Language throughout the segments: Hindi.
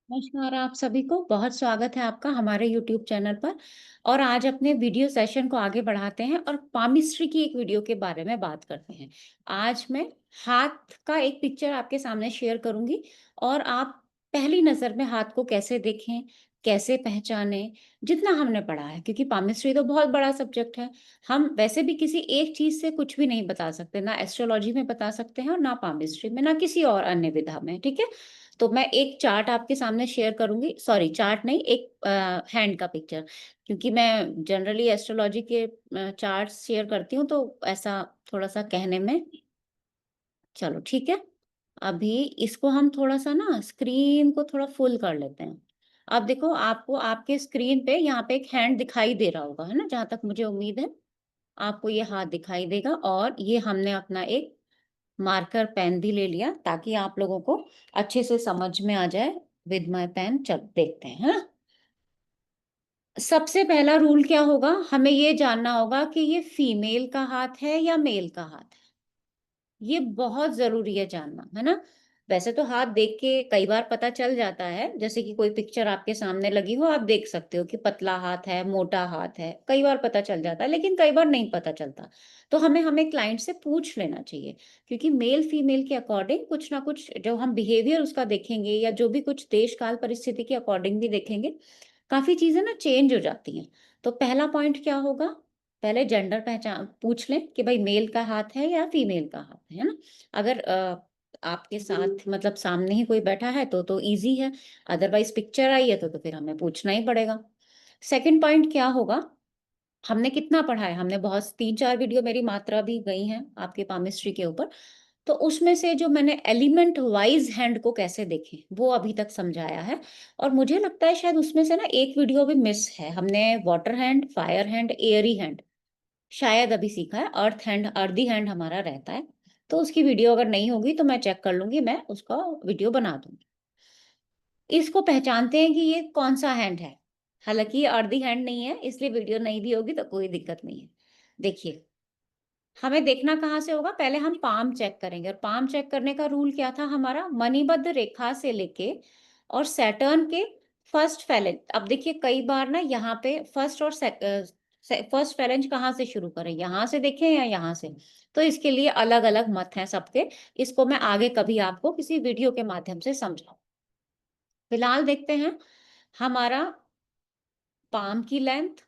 नमस्कार आप सभी को बहुत स्वागत है आपका हमारे YouTube चैनल पर। और आज अपने वीडियो सेशन को आगे बढ़ाते हैं और पामिस्ट्री की एक वीडियो के बारे में बात करते हैं। आज मैं हाथ का एक पिक्चर आपके सामने शेयर करूंगी और आप पहली नज़र में हाथ को कैसे देखें, कैसे पहचानें, जितना हमने पढ़ा है, क्योंकि पामिस्ट्री तो बहुत बड़ा सब्जेक्ट है। हम वैसे भी किसी एक चीज़ से कुछ भी नहीं बता सकते, ना एस्ट्रोलॉजी में बता सकते हैं और ना पामिस्ट्री में, ना किसी और अन्य विधा में। ठीक है, तो मैं एक चार्ट आपके सामने शेयर करूँगी, सॉरी चार्ट नहीं, एक हैंड का पिक्चर, क्योंकि मैं जनरली एस्ट्रोलॉजी के चार्ट्स शेयर करती हूँ, तो ऐसा थोड़ा-सा कहने में चलो ठीक है। अभी इसको हम थोड़ा-सा ना स्क्रीन को थोड़ा फुल कर लेते हैं। अब देखो आपको आपके स्क्रीन पे यहाँ पे एक हैंड दिखाई दे रहा होगा, है ना? जहाँ तक मुझे उम्मीद है, आपको ये हाथ दिखाई देगा और ये हमने अपना एक मार्कर पेन भी ले लिया ताकि आप लोगों को अच्छे से समझ में आ जाए। विद माय पेन चल देखते हैं, है ना? सबसे पहला रूल क्या होगा? हमें ये जानना होगा कि ये फीमेल का हाथ है या मेल का हाथ है। ये बहुत ज़रूरी है जानना, है ना? वैसे तो हाथ देख के कई बार पता चल जाता है, जैसे कि कोई पिक्चर आपके सामने लगी हो, आप देख सकते हो कि पतला हाथ है, मोटा हाथ है, कई बार पता चल जाता है, लेकिन कई बार नहीं पता चलता। तो हमें हमें क्लाइंट से पूछ लेना चाहिए, क्योंकि मेल-फीमेल के अकॉर्डिंग कुछ ना कुछ जो हम बिहेवियर उसका देखेंगे या जो भी कुछ देश-काल परिस्थिति के अकॉर्डिंग भी देखेंगे, काफ़ी चीज़ें ना चेंज हो जाती हैं। तो पहला पॉइंट क्या होगा? पहले जेंडर पहचान पूछ लें कि भाई मेल का हाथ है या फीमेल का हाथ है ना? अगर आपके साथ मतलब सामने ही कोई बैठा है तो ईज़ी है, अदरवाइज़ पिक्चर आई है तो फिर हमें पूछना ही पड़ेगा। सेकंड पॉइंट क्या होगा? हमने कितना पढ़ा है? हमने बहुत 3-4 वीडियो मेरी मात्रा भी गई हैं आपके पामिस्ट्री के ऊपर। तो उसमें से जो मैंने एलिमेंट वाइज़ हैंड को कैसे देखें, वो अभी तक समझाया है और मुझे लगता है शायद उसमें से ना एक वीडियो भी मिस है। हमने water hand, fire hand, Airy hand शायद अभी सीखा है, अर्थ हैंड अर्दी हैंड हमारा रहता है। तो उसकी वीडियो अगर नहीं होगी तो मैं चेक कर लूँगी, मैं उसका वीडियो बना दूँगी। इसको पहचानते हैं कि ये कौन-सा हैंड है। हालाँकि ये अर्दी हैंड नहीं है, इसलिए वीडियो नहीं भी होगी तो कोई दिक्कत नहीं है। देखिए, हमें देखना कहाँ से होगा? पहले हम पाम चेक करेंगे और पाम चेक करने का रूल क्या था हमारा? मणिबद्ध रेखा से लेके और सैटर्न के फर्स्ट फैलेंज। अब देखिए कई बार ना यहाँ पे फर्स्ट और फर्स्ट फैलेंज कहाँ से शुरू करें? यहाँ से देखें या यहाँ से? तो इसके लिए अलग-अलग मत हैं सबके। इसको मैं आगे कभी आपको किसी वीडियो के माध्यम से समझाऊँ। फिलहाल देखते हैं हमारा पाम की लेंथ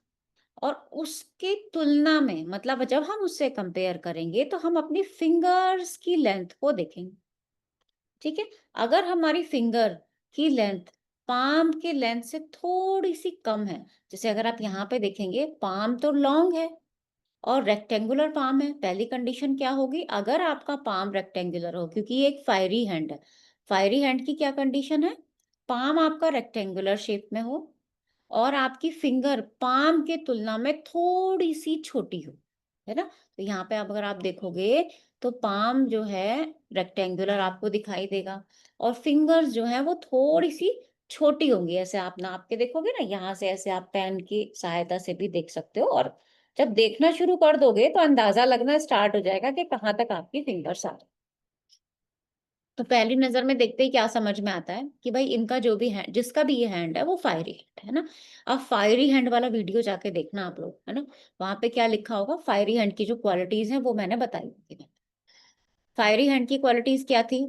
और उसकी तुलना में, मतलब जब हम उससे कंपेयर करेंगे तो हम अपनी फिंगर्स की लेंथ को देखेंगे। ठीक है, अगर हमारी फिंगर की लेंथ पाम की लेंथ से थोड़ी सी कम है, जैसे अगर आप यहाँ पे देखेंगे पाम तो लॉन्ग है और रेक्टेंगुलर पाम है, पहली कंडीशन क्या होगी? अगर आपका पाम रेक्टेंगुलर हो, क्योंकि ये एक फायरी हैंड है। फायरी हैंड की क्या कंडीशन है? पाम आपका रेक्टेंगुलर शेप में हो और आपकी फिंगर पाम के तुलना में थोड़ी-सी छोटी हो, है ना? तो यहाँ पे अब अगर आप देखोगे तो पाम जो है रेक्टेंगुलर आपको दिखाई देगा और फिंगर्स जो हैं वो थोड़ी-सी छोटी होंगी। ऐसे आप नाप के देखोगे ना, यहाँ से ऐसे आप पेन की सहायता से भी देख सकते हो और जब देखना शुरू कर दोगे तो अंदाज़ा लगना स्टार्ट हो जाएगा कि कहाँ तक आपकी फिंगर्स आ रही। तो पहली नज़र में देखते ही क्या समझ में आता है कि भाई इनका जो भी है, जिसका भी ये हैंड है वो फायरी हैंड है ना। अब फायरी हैंड वाला वीडियो जाके देखना आप लोग, है ना? वहां पे क्या लिखा होगा? फायरी हैंड की जो क्वालिटीज हैं वो मैंने बताई होगी। फायरी हैंड की क्वालिटीज क्या थी?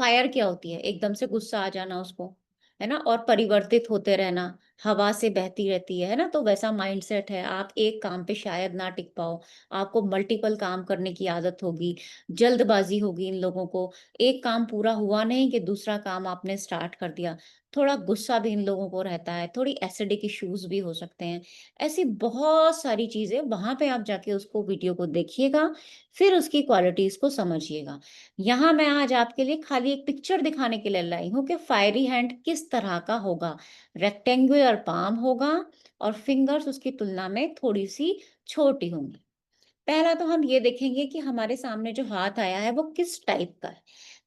फायर क्या होती है? एकदम से गुस्सा आ जाना उसको, है ना? और परिवर्तित होते रहना, हवा से बहती रहती है ना? तो वैसा माइंडसेट है, आप एक काम पे शायद ना टिक पाओ, आपको मल्टीपल काम करने की आदत होगी, जल्दबाज़ी होगी इन लोगों को, एक काम पूरा हुआ नहीं कि दूसरा काम आपने स्टार्ट कर दिया, थोड़ा गुस्सा भी इन लोगों को रहता है, थोड़ी एसिडिक इश्यूज़ भी हो सकते हैं। ऐसी बहुत सारी चीज़ें, वहाँ पे आप जाके उसको वीडियो को देखिएगा, फिर उसकी क्वालिटीज़ को समझिएगा। यहाँ मैं आज आपके लिए खाली एक पिक्चर दिखाने के लिए लाई हूँ कि फायरी हैंड किस तरह का होगा। रेक्टेंगुलर पाम होगा और फिंगर्स उसकी तुलना में थोड़ी-सी छोटी होंगी। पहला तो हम ये देखेंगे कि हमारे सामने जो हाथ आया है वो किस टाइप का है।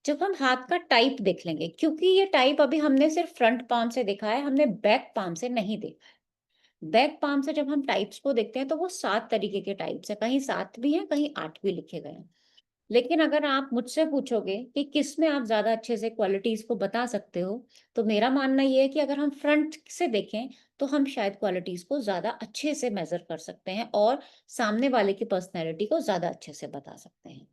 जब हम हाथ का टाइप देख लेंगे, क्योंकि ये टाइप अभी हमने सिर्फ फ्रंट पाम से देखा है, हमने बैक पाम से नहीं देखा है। बैक पाम से जब हम टाइप्स को देखते हैं तो वो 7 तरीके के टाइप्स हैं, कहीं 7 भी हैं, कहीं 8 भी लिखे गए हैं। लेकिन अगर आप मुझसे पूछोगे कि किस में आप ज़्यादा अच्छे से क्वालिटीज़ को बता सकते हो, तो मेरा मानना ये है कि अगर हम फ्रंट से देखें, तो हम शायद क्वालिटीज़ को ज़्यादा अच्छे से मेज़र कर सकते हैं और सामने वाले की पर्सनैलिटी को ज़्यादा अच्छे से बता सकते हैं।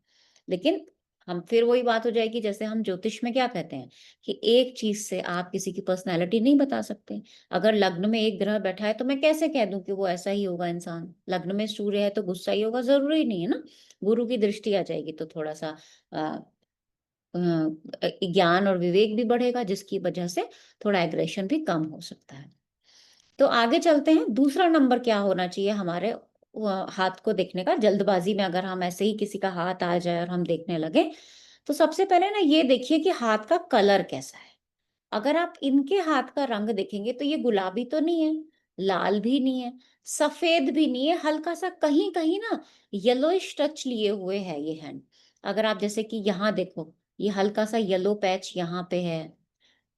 लेकिन हम फिर वही बात हो जाएगी, जैसे हम ज्योतिष में क्या कहते हैं कि एक चीज़ से आप किसी की पर्सनैलिटी नहीं बता सकते। अगर लग्न में एक ग्रह बैठा है, तो मैं कैसे कह दूँ कि वो ऐसा ही होगा इंसान? लग्न में सूर्य है तो गुस्सा ही होगा, ज़रूरी नहीं है ना। गुरु की दृष्टि आ जाएगी तो थोड़ा-सा अ ज्ञान और विवेक भी बढ़ेगा, जिसकी वजह से थोड़ा एग्रेशन भी कम हो सकता है। तो आगे चलते हैं, दूसरा नंबर क्या होना चाहिए हमारे हाथ को देखने का, जल्दबाजी में अगर हम ऐसे ही किसी का हाथ आ जाए और हम देखने लगें, तो सबसे पहले ना ये देखिए कि हाथ का कलर कैसा है। अगर आप इनके हाथ का रंग देखेंगे तो ये गुलाबी तो नहीं है, लाल भी नहीं है, सफेद भी नहीं है, हल्का-सा कहीं-कहीं ना येलोइश टच लिए हुए है ये हैंड। अगर आप जैसे कि यहाँ देखो, ये हल्का-सा येलो पैच यहाँ पे है,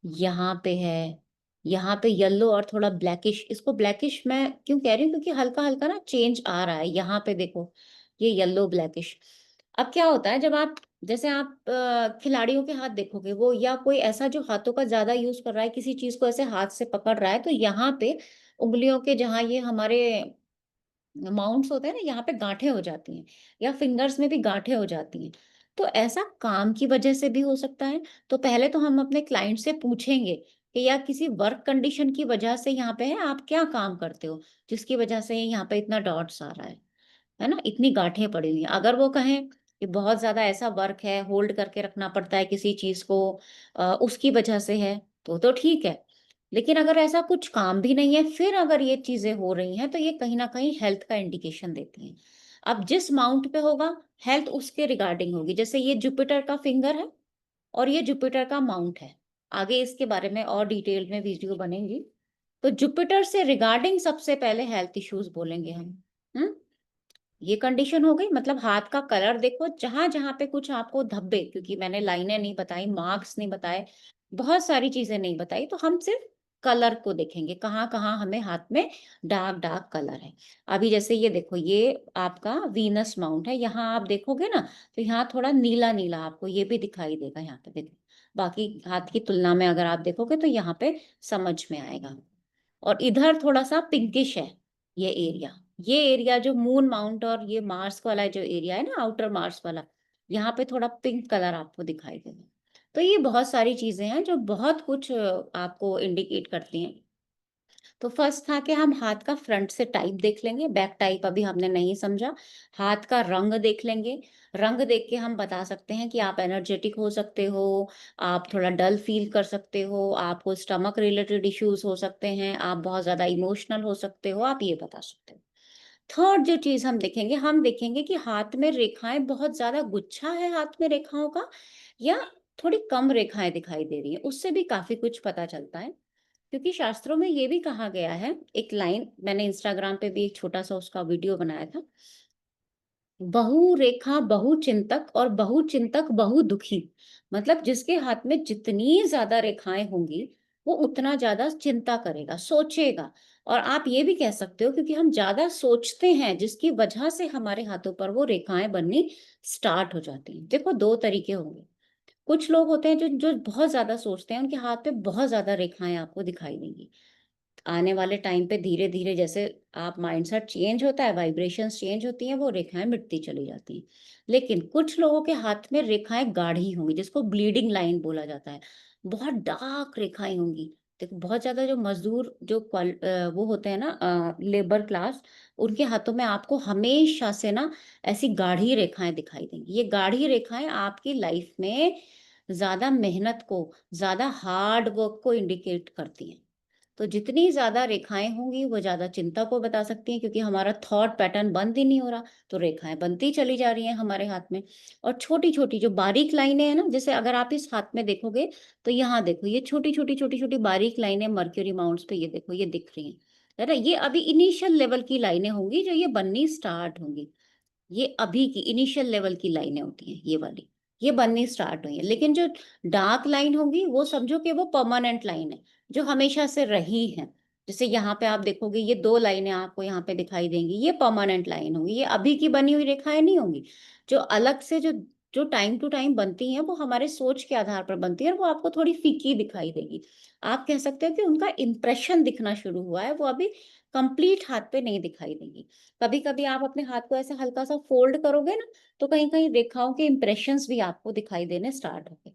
यहाँ पे है, यहाँ पे येलो और थोड़ा ब्लैकिश, इसको ब्लैकिश मैं क्यों कह रही हूँ क्योंकि हल्का-हल्का ना चेंज आ रहा है, यहाँ पे देखो, ये येलो ब्लैकिश। अब क्या होता है जब आप जैसे आप खिलाड़ियों के हाथ देखोगे वो या कोई ऐसा जो हाथों का ज़्यादा यूज़ कर रहा है, किसी चीज़ को ऐसे हाथ से पकड़ रहा है, तो यहाँ पे उँगलियों के जहाँ ये हमारे माउंट्स होते हैं ना, यहाँ पे गाँठें हो जाती हैं या फिंगर्स में भी गाँठें हो जाती हैं। तो ऐसा काम की वजह से भी हो सकता है। तो पहले तो हम अपने क्लाइंट से पूछेंगे कि या किसी वर्क कंडीशन की वजह से यहाँ पे है, आप क्या काम करते हो? जिसकी वजह से यहाँ पे इतना डॉट्स आ रहा है ना? इतनी गाँठें पड़ी हुई हैं। अगर वो कहें कि बहुत ज़्यादा ऐसा वर्क है, होल्ड करके रखना पड़ता है किसी चीज़ को उसकी वजह से है, तो ठीक है। लेकिन अगर ऐसा कुछ काम भी नहीं है, फिर अगर ये चीज़ें हो रही हैं, तो ये कहीं न कहीं हेल्थ का इंडिकेशन देती हैं। अब जिस माउंट पे होगा, हेल्थ उसके रिगार्डिंग होगी। जैसे ये जुपिटर का फिंगर है और ये जुपिटर का माउंट है। आगे इसके बारे में और डिटेल में वीडियो बनेंगी। तो जुपिटर से रिगार्डिंग सबसे पहले हेल्थ इश्यूज़ बोलेंगे हम। हुँ? ये कंडीशन हो गई, मतलब हाथ का कलर देखो, जहाँ-जहाँ पे कुछ आपको धब्बे, क्योंकि मैंने लाइनें नहीं बताई, मार्क्स नहीं बताए, बहुत सारी चीज़ें नहीं बताई, तो हम सिर्फ़ कलर को देखेंगे, कहाँ-कहाँ हमें हाथ में डार्क-डार्क कलर है। अभी जैसे ये देखो, ये आपका वीनस माउंट है, यहाँ आप देखोगे ना, तो यहाँ थोड़ा नीला-नीला आपको ये भी दिखाई देगा यहाँ पे देखो। बाकी हाथ की तुलना में अगर आप देखोगे तो यहाँ पे समझ में आएगा। और इधर थोड़ा-सा पिंकिश है ये एरिया। ये एरिया जो मून माउंट और ये मार्स वाला जो एरिया है ना, आउटर मार्स वाला, यहाँ पे थोड़ा पिंक कलर आपको दिखाई देगा। तो ये बहुत सारी चीज़ें हैं जो बहुत कुछ आपको इंडिकेट करती हैं। तो फर्स्ट था कि हम हाथ का फ्रंट से टाइप देख लेंगे, बैक टाइप अभी हमने नहीं समझा। हाथ का रंग देख लेंगे, रंग देख के हम बता सकते हैं कि आप एनर्जेटिक हो सकते हो, आप थोड़ा डल फ़ील कर सकते हो, आपको स्टमक रिलेटेड इश्यूज़ हो सकते हैं, आप बहुत ज़्यादा इमोशनल हो सकते हो, आप ये बता सकते हो। थर्ड जो चीज़ हम देखेंगे कि हाथ में रेखाएँ बहुत ज़्यादा गुच्छा है हाथ में रेखाओं का या थोड़ी कम रेखाएँ दिखाई दे रही हैं, उससे भी काफ़ी कुछ पता चलता है। क्योंकि शास्त्रों में ये भी कहा गया है, एक लाइन मैंने इंस्टाग्राम पे भी एक छोटा-सा उसका वीडियो बनाया था। बहु रेखा बहु चिंतक और बहु चिंतक बहु दुखी। मतलब जिसके हाथ में जितनी ज़्यादा रेखाएँ होंगी, वो उतना ज़्यादा चिंता करेगा, सोचेगा। और आप ये भी कह सकते हो क्योंकि हम ज़्यादा सोचते हैं, जिसकी वजह से हमारे हाथों पर वो रेखाएँ बननी स्टार्ट हो जाती हैं। देखो 2 तरीके होंगे। कुछ लोग होते हैं जो जो बहुत ज़्यादा सोचते हैं, उनके हाथ पे बहुत ज़्यादा रेखाएँ आपको दिखाई देंगी। आने वाले टाइम पे धीरे-धीरे जैसे आप माइंडसेट चेंज होता है, वाइब्रेशंस चेंज होती हैं, वो रेखाएँ मिटती चली जाती हैं। लेकिन कुछ लोगों के हाथ में रेखाएँ गाढ़ी होंगी, जिसको ब्लीडिंग लाइन बोला जाता है। बहुत डार्क रेखाएँ होंगी। देखो बहुत ज़्यादा जो मज़दूर जो वो होते हैं ना लेबर क्लास, उनके हाथों में आपको हमेशा से ना ऐसी गाढ़ी रेखाएँ दिखाई देंगी। ये गाढ़ी रेखाएँ आपकी लाइफ में ज़्यादा मेहनत को, ज़्यादा हार्ड वर्क को इंडिकेट करती हैं। तो जितनी ज़्यादा रेखाएँ होंगी, वो ज़्यादा चिंता को बता सकती हैं क्योंकि हमारा थॉट पैटर्न बंद ही नहीं हो रहा, तो रेखाएँ बनती चली जा रही हैं हमारे हाथ में। और छोटी-छोटी जो बारीक लाइनें हैं ना, जैसे अगर आप इस हाथ में देखोगे, तो यहाँ देखो ये छोटी-छोटी, छोटी-छोटी बारीक लाइनें मर्क्यूरी माउंट्स पे ये देखो, ये दिख रही हैं। है ना? ये अभी इनिशियल लेवल की लाइनें होंगी, जो ये बननी स्टार्ट होंगी। ये अभी की इनिशियल लेवल की लाइनें होती हैं, ये वाली। ये बननी स्टार्ट हुई हैं। लेकिन जो डार्क लाइन होंगी, वो समझो कि वो परमानेंट लाइन है, जो हमेशा से रही हैं। जैसे यहाँ पे आप देखोगे ये 2 लाइनें आपको यहाँ पे दिखाई देंगी, ये परमानेंट लाइन होंगी, ये अभी की बनी हुई रेखाएँ नहीं होंगी। जो अलग से जो जो टाइम टू टाइम बनती हैं, वो हमारे सोच के आधार पर बनती है और वो आपको थोड़ी फीकी दिखाई देगी। आप कह सकते हो कि उनका इम्प्रेशन दिखना शुरू हुआ है, वो अभी कंप्लीट हाथ पे नहीं दिखाई देंगी। कभी-कभी आप अपने हाथ को ऐसे हल्का-सा फ़ोल्ड करोगे ना, तो कहीं-कहीं रेखाओं के इम्प्रेशंस भी आपको दिखाई देने स्टार्ट होंगे।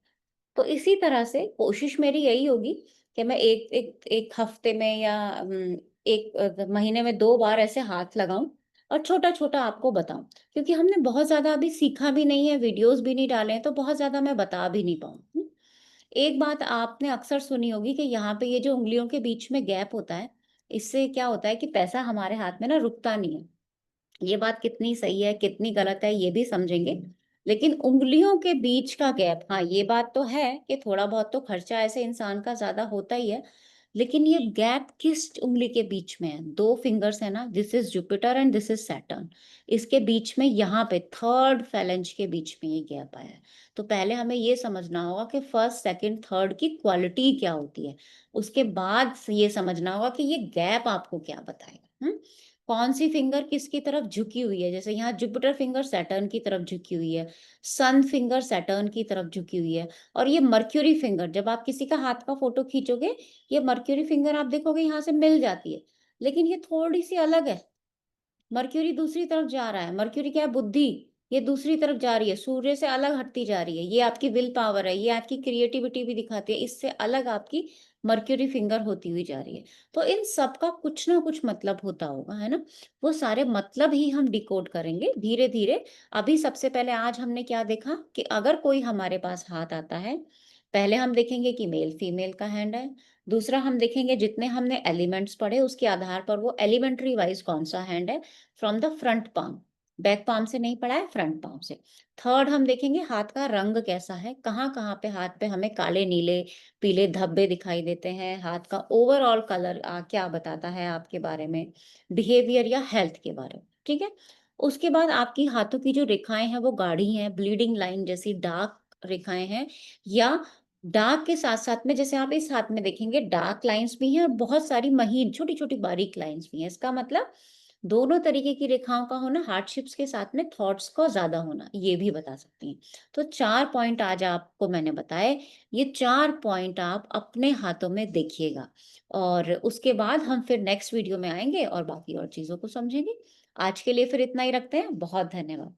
तो इसी तरह से कोशिश मेरी यही होगी कि मैं एक एक 1 हफ्ते में या 1 महीने में 2 बार ऐसे हाथ लगाऊँ और छोटा-छोटा आपको बताऊँ। क्योंकि हमने बहुत ज़्यादा अभी सीखा भी नहीं है, वीडियोज़ भी नहीं डाले हैं, तो बहुत ज़्यादा मैं बता भी नहीं पाऊँ। एक बात आपने अक्सर सुनी होगी कि यहाँ पे ये जो उँगलियों के बीच में गैप होता है, इससे क्या होता है कि पैसा हमारे हाथ में ना रुकता नहीं है। ये बात कितनी सही है, कितनी गलत है, ये भी समझेंगे। लेकिन उँगलियों के बीच का गैप, हाँ, ये बात तो है कि थोड़ा बहुत तो खर्चा ऐसे इंसान का ज़्यादा होता ही है। लेकिन ये गैप किस उँगली के बीच में है? 2 फिंगर्स है ना, this is Jupiter and this is Saturn. इसके बीच में यहाँ पे 3rd फेलेंज के बीच में ये गैप आया है। तो पहले हमें ये समझना होगा कि 1st, 2nd, 3rd की क्वालिटी क्या होती है। उसके बाद स ये समझना होगा कि ये गैप आपको क्या बताएगा। हुँ? कौन-सी फिंगर किसकी तरफ झुकी हुई है, जैसे यहाँ जुपिटर फिंगर सैटर्न की तरफ झुकी हुई है, सन फिंगर सैटर्न की तरफ झुकी हुई है और ये मर्क्यूरी फिंगर, जब आप किसी का हाथ का फ़ोटो खींचोगे, ये मर्क्यूरी फिंगर आप देखोगे यहाँ से मिल जाती है, लेकिन ये थोड़ी-सी अलग है। मर्क्यूरी दूसरी तरफ जा रहा है। मर्क्यूरी क्या है? बुद्धि। ये दूसरी तरफ जा रही है, सूर्य से अलग हटती जा रही है। ये आपकी विल पावर है, ये आपकी क्रिएटिविटी भी दिखाती है। इससे अलग आपकी मर्क्यूरी फिंगर होती हुई जा रही है। तो इन सब का कुछ ना कुछ मतलब होता होगा, है ना? वो सारे मतलब ही हम डिकोड करेंगे धीरे-धीरे। अभी सबसे पहले आज हमने क्या देखा कि अगर कोई हमारे पास हाथ आता है, पहले हम देखेंगे कि मेल-फीमेल का हैंड है। दूसरा हम देखेंगे जितने हमने एलिमेंट्स पढ़े उसके आधार पर वो एलिमेंट्री वाइज़ कौन-सा हैंड है। From the front palm, back palm से नहीं पढ़ा है, फ्रंट पाम से। थर्ड हम देखेंगे हाथ का रंग कैसा है, कहाँ-कहाँ पे हाथ पे हमें काले, नीले, पीले धब्बे दिखाई देते हैं, हाथ का ओवरऑल कलर क्या बताता है आपके बारे में, बिहेवियर या हेल्थ के बारे में, ठीक है? उसके बाद आपकी हाथों की जो रेखाएँ हैं वो गाढ़ी हैं, ब्लीडिंग लाइन जैसी डार्क रेखाएँ हैं या डार्क के साथ-साथ में जैसे आप इस हाथ में देखेंगे डार्क लाइन्स भी हैं और बहुत सारी महीन छोटी-छोटी बारीक लाइन्स भी हैं। इसका मतलब दोनों तरीके की रेखाओं का होना, हार्डशिप्स के साथ में थॉट्स का ज़्यादा होना, ये भी बता सकती हैं। तो 4 पॉइंट आज आपको मैंने बताए, ये 4 पॉइंट आप अपने हाथों में देखिएगा और उसके बाद हम फिर नेक्स्ट वीडियो में आएँगे और बाकी और चीज़ों को समझेंगे। आज के लिए फिर इतना ही रखते हैं, बहुत धन्यवाद।